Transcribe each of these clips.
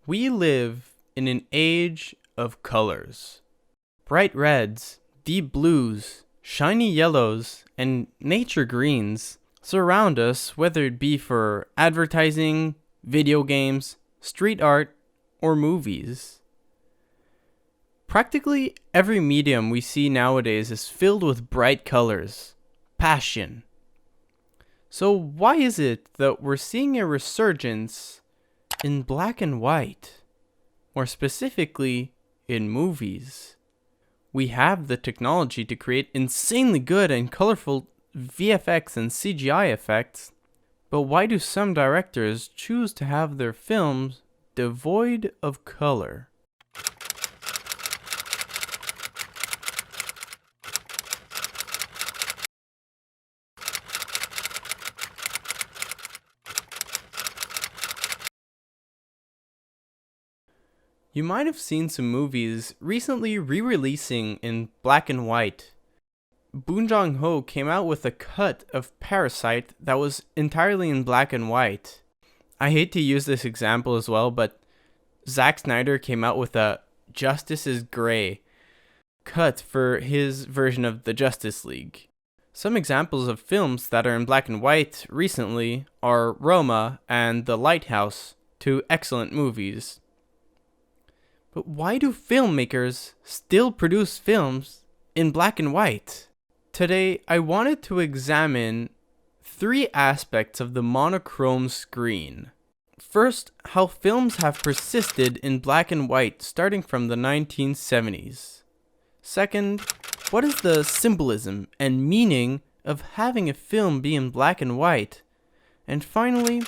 We live in an age of colors. Bright reds, deep blues, shiny yellows, and nature greens surround us, whether it be for advertising, video games, street art, or movies. Practically every medium we see nowadays is filled with bright colors, passion. So why is it that we're seeing a resurgence in black and white? More specifically, in movies. We have the technology to create insanely good and colorful VFX and CGI effects, but why do some directors choose to have their films devoid of color? You might have seen some movies recently re-releasing in black and white. Bong Joon-ho came out with a cut of Parasite that was entirely in black and white. I hate to use this example as well, but Zack Snyder came out with a Justice is Gray cut for his version of the Justice League. Some examples of films that are in black and white recently are Roma and The Lighthouse, two excellent movies. But why do filmmakers still produce films in black and white? Today, I wanted to examine 3 aspects of the monochrome screen. First, how films have persisted in black and white starting from the 1970s. Second, what is the symbolism and meaning of having a film be in black and white? And finally,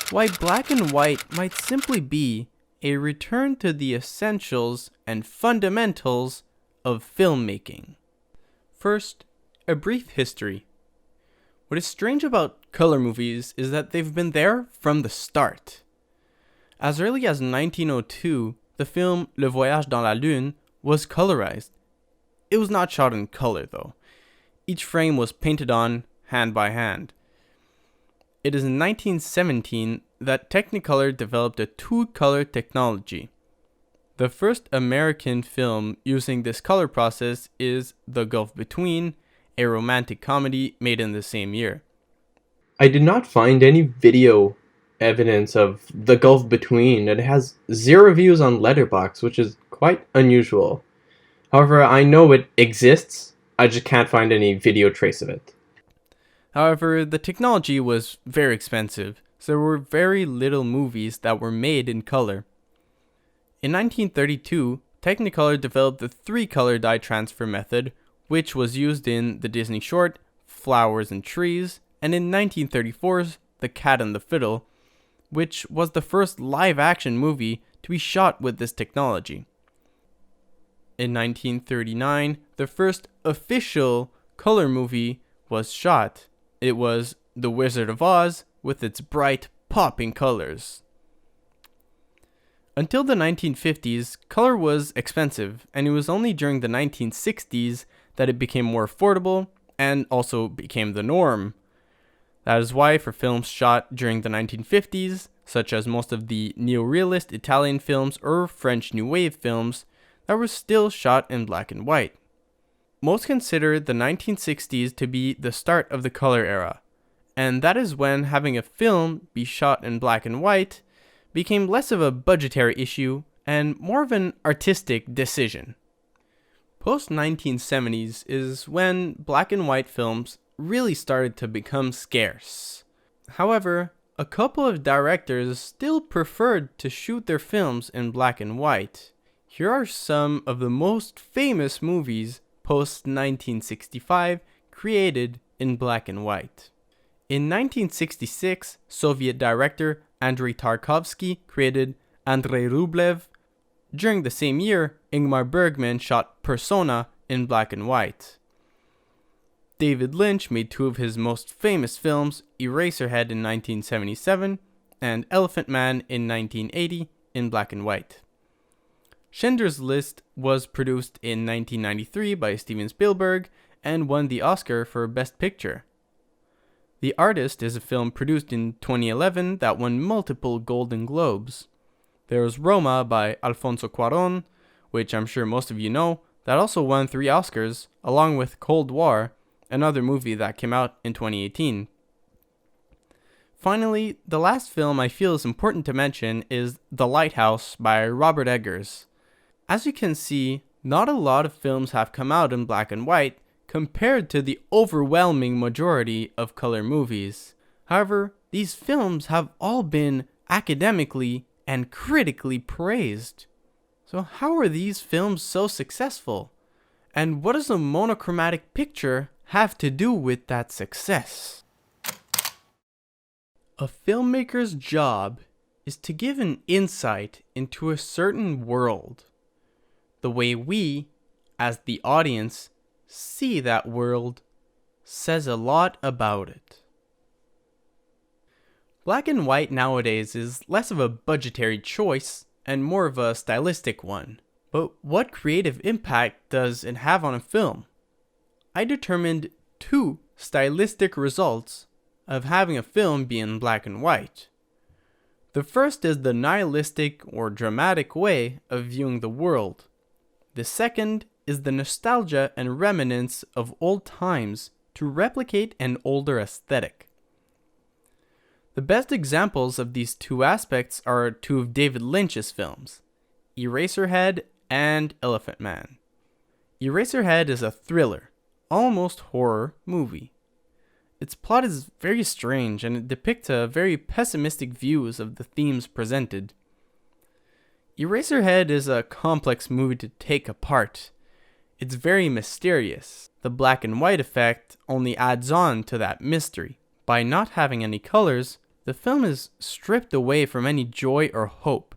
why black and white might simply be a return to the essentials and fundamentals of filmmaking. First, a brief history. What is strange about color movies is that they've been there from the start. As early as 1902, the film Le Voyage dans la Lune was colorized. It was not shot in color though. Each frame was painted on hand by hand. It is in 1917 that Technicolor developed a two-color technology. The first American film using this color process is The Gulf Between, a romantic comedy made in the same year. I did not find any video evidence of The Gulf Between. It has 0 views on Letterboxd, which is quite unusual. However, I know it exists, I just can't find any video trace of it. However, the technology was very expensive, so there were very little movies that were made in color. In 1932, Technicolor developed the 3-color dye transfer method, which was used in the Disney short Flowers and Trees, and in 1934's The Cat and the Fiddle, which was the first live-action movie to be shot with this technology. In 1939, the first official color movie was shot. It was The Wizard of Oz with its bright, popping colors. Until the 1950s, color was expensive, and it was only during the 1960s that it became more affordable and also became the norm. That is why for films shot during the 1950s, such as most of the neorealist Italian films or French New Wave films, that were still shot in black and white. Most consider the 1960s to be the start of the color era, and that is when having a film be shot in black and white became less of a budgetary issue and more of an artistic decision. Post-1970s is when black and white films really started to become scarce. However, a couple of directors still preferred to shoot their films in black and white. Here are some of the most famous movies post-1965 created in black and white. In 1966, Soviet director Andrei Tarkovsky created Andrei Rublev. During the same year, Ingmar Bergman shot Persona in black and white. David Lynch made 2 of his most famous films, Eraserhead in 1977 and Elephant Man in 1980 in black and white. Schindler's List was produced in 1993 by Steven Spielberg and won the Oscar for Best Picture. The Artist is a film produced in 2011 that won multiple Golden Globes. There's Roma by Alfonso Cuarón, which I'm sure most of you know, that also won 3 Oscars, along with Cold War, another movie that came out in 2018. Finally, the last film I feel is important to mention is The Lighthouse by Robert Eggers. As you can see, not a lot of films have come out in black and white compared to the overwhelming majority of color movies. However, these films have all been academically and critically praised. So how are these films so successful? And what does a monochromatic picture have to do with that success? A filmmaker's job is to give an insight into a certain world. The way we, as the audience, see that world says a lot about it. Black and white nowadays is less of a budgetary choice and more of a stylistic one. But what creative impact does it have on a film? I determined 2 stylistic results of having a film be in black and white. The first is the nihilistic or dramatic way of viewing the world. The second is the nostalgia and remnants of old times to replicate an older aesthetic. The best examples of these 2 aspects are 2 of David Lynch's films, Eraserhead and Elephant Man. Eraserhead is a thriller, almost horror movie. Its plot is very strange and it depicts a very pessimistic views of the themes presented. Eraserhead is a complex movie to take apart. It's very mysterious. The black and white effect only adds on to that mystery. By not having any colors, the film is stripped away from any joy or hope.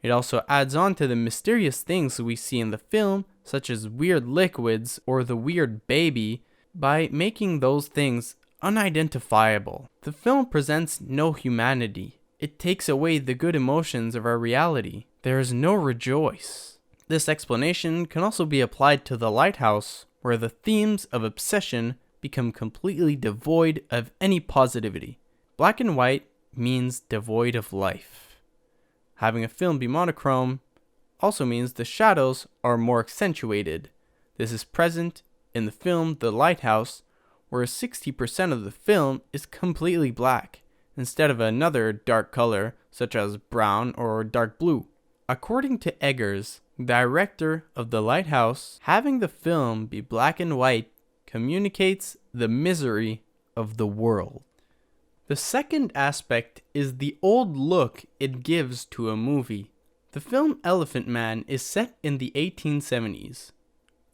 It also adds on to the mysterious things we see in the film, such as weird liquids or the weird baby, by making those things unidentifiable. The film presents no humanity. It takes away the good emotions of our reality. There is no rejoice. This explanation can also be applied to The Lighthouse, where the themes of obsession become completely devoid of any positivity. Black and white means devoid of life. Having a film be monochrome also means the shadows are more accentuated. This is present in the film The Lighthouse, where 60% of the film is completely black, instead of another dark color such as brown or dark blue. According to Eggers, director of The Lighthouse, having the film be black and white communicates the misery of the world. The second aspect is the old look it gives to a movie. The film Elephant Man is set in the 1870s.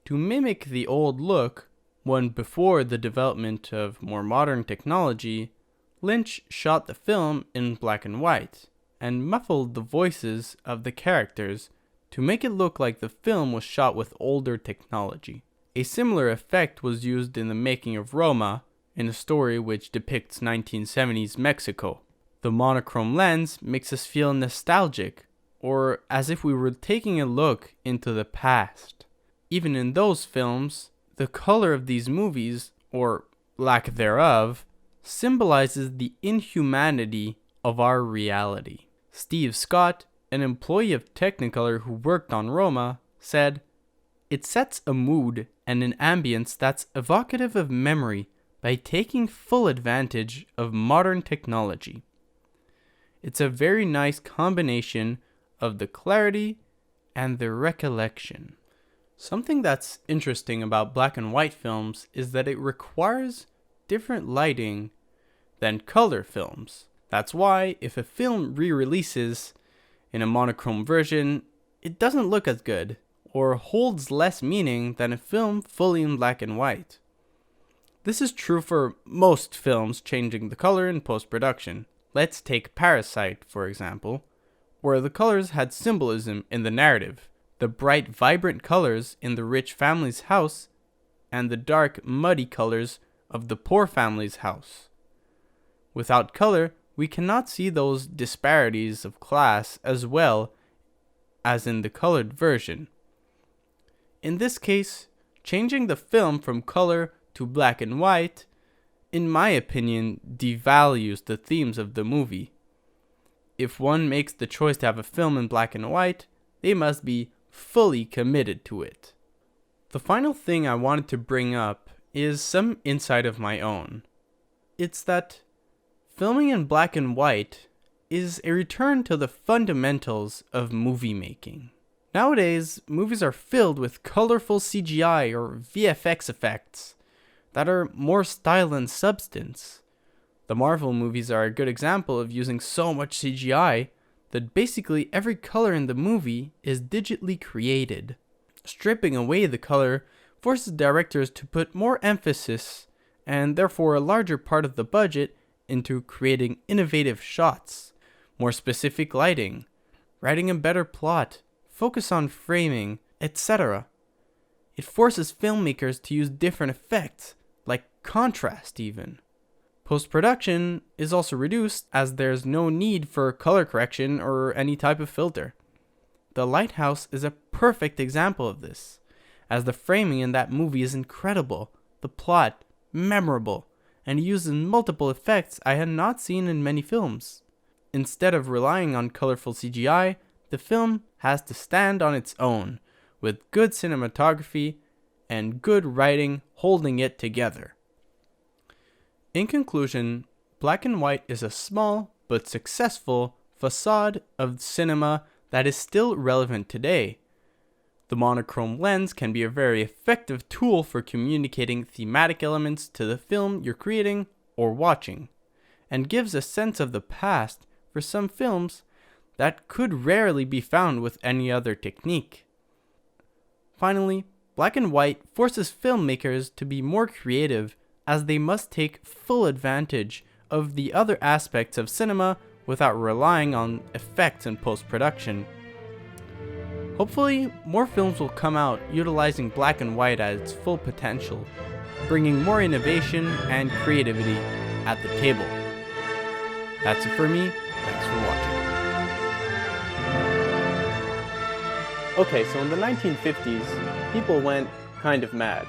To mimic the old look, one before the development of more modern technology, Lynch shot the film in black and white and muffled the voices of the characters to make it look like the film was shot with older technology. A similar effect was used in the making of Roma, in a story which depicts 1970s Mexico. The monochrome lens makes us feel nostalgic, or as if we were taking a look into the past. Even in those films, the color of these movies, or lack thereof, symbolizes the inhumanity of our reality. Steve Scott, an employee of Technicolor who worked on Roma, said, "It sets a mood and an ambience that's evocative of memory by taking full advantage of modern technology. It's a very nice combination of the clarity and the recollection." Something that's interesting about black and white films is that it requires different lighting than color films. That's why if a film re-releases in a monochrome version, it doesn't look as good or holds less meaning than a film fully in black and white. This is true for most films changing the color in post-production. Let's take Parasite, for example, where the colors had symbolism in the narrative. The bright, vibrant colors in the rich family's house and the dark, muddy colors of the poor family's house. Without color, we cannot see those disparities of class as well as in the colored version. In this case, changing the film from color to black and white, in my opinion, devalues the themes of the movie. If one makes the choice to have a film in black and white, they must be fully committed to it. The final thing I wanted to bring up is some insight of my own. It's that filming in black and white is a return to the fundamentals of movie making. Nowadays, movies are filled with colorful CGI or VFX effects that are more style than substance. The Marvel movies are a good example of using so much CGI that basically every color in the movie is digitally created. Stripping away the color forces directors to put more emphasis, and therefore a larger part of the budget, into creating innovative shots, more specific lighting, writing a better plot, focus on framing, etc. It forces filmmakers to use different effects, like contrast even. Post-production is also reduced as there's no need for color correction or any type of filter. The Lighthouse is a perfect example of this, as the framing in that movie is incredible, the plot memorable, and uses multiple effects I had not seen in many films. Instead of relying on colorful CGI, the film has to stand on its own, with good cinematography and good writing holding it together. In conclusion, black and white is a small but successful facade of cinema that is still relevant today. The monochrome lens can be a very effective tool for communicating thematic elements to the film you're creating or watching, and gives a sense of the past for some films that could rarely be found with any other technique. Finally, black and white forces filmmakers to be more creative, as they must take full advantage of the other aspects of cinema without relying on effects in post-production. Hopefully, more films will come out utilizing black and white at its full potential, bringing more innovation and creativity at the table. That's it for me. Thanks for watching. Okay, so in the 1950s, people went kind of mad.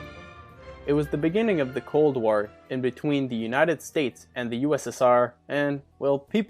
It was the beginning of the Cold War in between the United States and the USSR, and, well, people